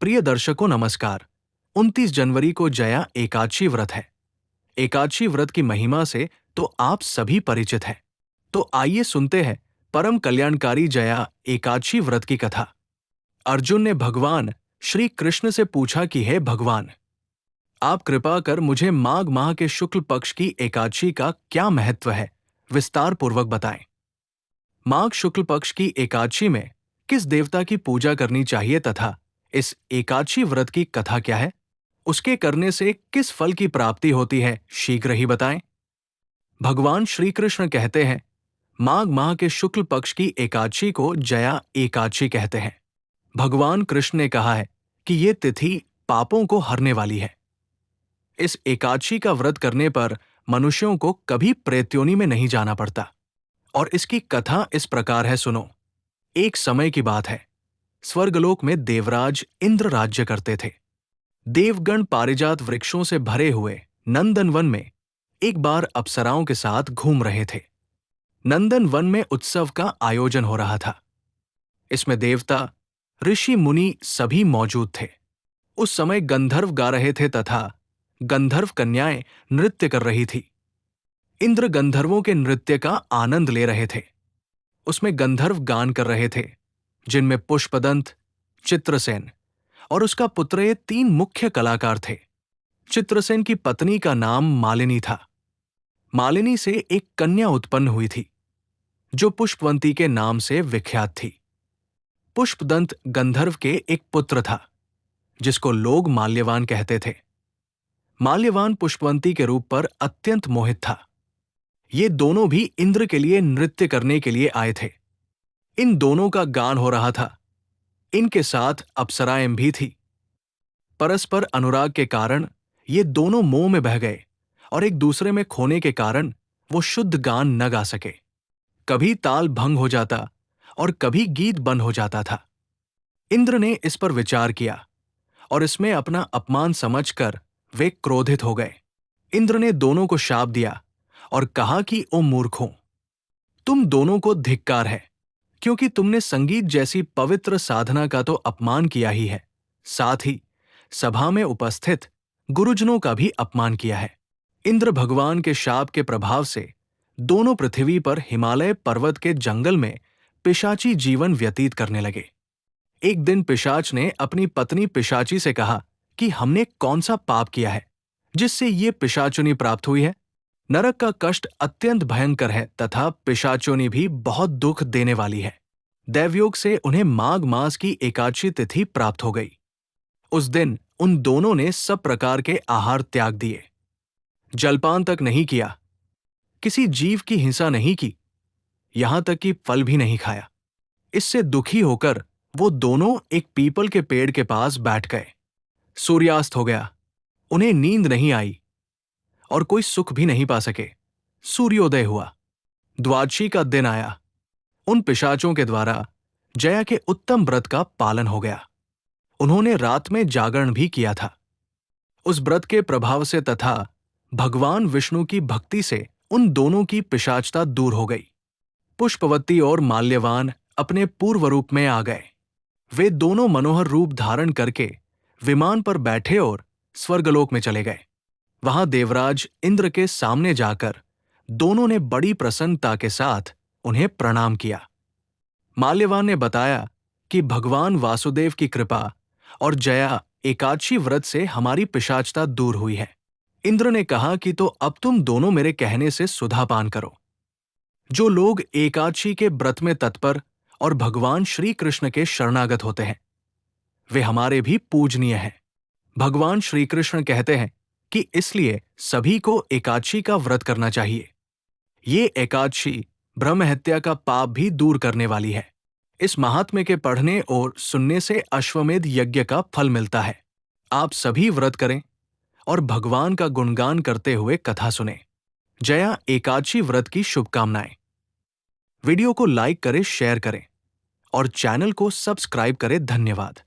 प्रिय दर्शकों नमस्कार। 29 जनवरी को जया एकादशी व्रत है। एकादशी व्रत की महिमा से तो आप सभी परिचित हैं। तो आइए सुनते हैं परम कल्याणकारी जया एकादशी व्रत की कथा। अर्जुन ने भगवान श्री कृष्ण से पूछा कि हे भगवान, आप कृपा कर मुझे माघ माह के शुक्ल पक्ष की एकादशी का क्या महत्व है, विस्तार पूर्वक बताएं। माघ शुक्ल पक्ष की एकादशी में किस देवता की पूजा करनी चाहिए तथा इस एकादशी व्रत की कथा क्या है, उसके करने से किस फल की प्राप्ति होती है, शीघ्र ही बताएं। भगवान श्री कृष्ण कहते हैं, माघ माह के शुक्ल पक्ष की एकादशी को जया एकादशी कहते हैं। भगवान कृष्ण ने कहा है कि ये तिथि पापों को हरने वाली है। इस एकादशी का व्रत करने पर मनुष्यों को कभी प्रेत्योनि में नहीं जाना पड़ता। और इसकी कथा इस प्रकार है, सुनो। एक समय की बात है, स्वर्गलोक में देवराज इंद्र राज्य करते थे। देवगण पारिजात वृक्षों से भरे हुए नंदनवन में एक बार अप्सराओं के साथ घूम रहे थे। नंदनवन में उत्सव का आयोजन हो रहा था। इसमें देवता, ऋषि, मुनि सभी मौजूद थे। उस समय गंधर्व गा रहे थे तथा गंधर्व कन्याएं नृत्य कर रही थी। इंद्र गंधर्वों के नृत्य का आनंद ले रहे थे। उसमें गंधर्व गान कर रहे थे, जिनमें पुष्पदंत, चित्रसेन और उसका पुत्र ये 3 मुख्य कलाकार थे। चित्रसेन की पत्नी का नाम मालिनी था। मालिनी से एक कन्या उत्पन्न हुई थी, जो पुष्पवंती के नाम से विख्यात थी। पुष्पदंत गंधर्व के एक पुत्र था, जिसको लोग माल्यवान कहते थे। माल्यवान पुष्पवंती के रूप पर अत्यंत मोहित था। ये दोनों भी इंद्र के लिए नृत्य करने के लिए आए थे। इन दोनों का गान हो रहा था। इनके साथ अप्सराएं भी थी। परस्पर अनुराग के कारण ये दोनों मोह में बह गए और एक दूसरे में खोने के कारण वो शुद्ध गान न गा सके। कभी ताल भंग हो जाता और कभी गीत बंद हो जाता था। इंद्र ने इस पर विचार किया और इसमें अपना अपमान समझकर वे क्रोधित हो गए। इंद्र ने दोनों को शाप दिया और कहा कि ओ मूर्खों, तुम दोनों को धिक्कार है, क्योंकि तुमने संगीत जैसी पवित्र साधना का तो अपमान किया ही है, साथ ही सभा में उपस्थित गुरुजनों का भी अपमान किया है। इंद्र भगवान के शाप के प्रभाव से दोनों पृथ्वी पर हिमालय पर्वत के जंगल में पिशाची जीवन व्यतीत करने लगे। एक दिन पिशाच ने अपनी पत्नी पिशाची से कहा कि हमने कौन सा पाप किया है, जिससे ये पिशाचुनी प्राप्त हुई है। नरक का कष्ट अत्यंत भयंकर है तथा पिशाचोनी भी बहुत दुख देने वाली है। दैवयोग से उन्हें माघ मास की एकादशी तिथि प्राप्त हो गई। उस दिन उन दोनों ने सब प्रकार के आहार त्याग दिए, जलपान तक नहीं किया, किसी जीव की हिंसा नहीं की, यहां तक कि फल भी नहीं खाया। इससे दुखी होकर वो दोनों एक पीपल के पेड़ के पास बैठ गए। सूर्यास्त हो गया, उन्हें नींद नहीं आई और कोई सुख भी नहीं पा सके। सूर्योदय हुआ, द्वादशी का दिन आया। उन पिशाचों के द्वारा जया के उत्तम व्रत का पालन हो गया। उन्होंने रात में जागरण भी किया था। उस व्रत के प्रभाव से तथा भगवान विष्णु की भक्ति से उन दोनों की पिशाचता दूर हो गई। पुष्पवती और माल्यवान अपने पूर्व रूप में आ गए। वे दोनों मनोहर रूप धारण करके विमान पर बैठे और स्वर्गलोक में चले गए। वहां देवराज इंद्र के सामने जाकर दोनों ने बड़ी प्रसन्नता के साथ उन्हें प्रणाम किया। माल्यवान ने बताया कि भगवान वासुदेव की कृपा और जया एकादशी व्रत से हमारी पिशाचता दूर हुई है। इंद्र ने कहा कि तो अब तुम दोनों मेरे कहने से सुधा पान करो। जो लोग एकादशी के व्रत में तत्पर और भगवान श्री कृष्ण के शरणागत होते हैं, वे हमारे भी पूजनीय हैं। भगवान श्री कृष्ण कहते हैं कि इसलिए सभी को एकादशी का व्रत करना चाहिए। ये एकादशी ब्रह्म हत्या का पाप भी दूर करने वाली है। इस महात्म्य के पढ़ने और सुनने से अश्वमेध यज्ञ का फल मिलता है। आप सभी व्रत करें और भगवान का गुणगान करते हुए कथा सुनें। जया एकादशी व्रत की शुभकामनाएं। वीडियो को लाइक करें, शेयर करें और चैनल को सब्सक्राइब करें। धन्यवाद।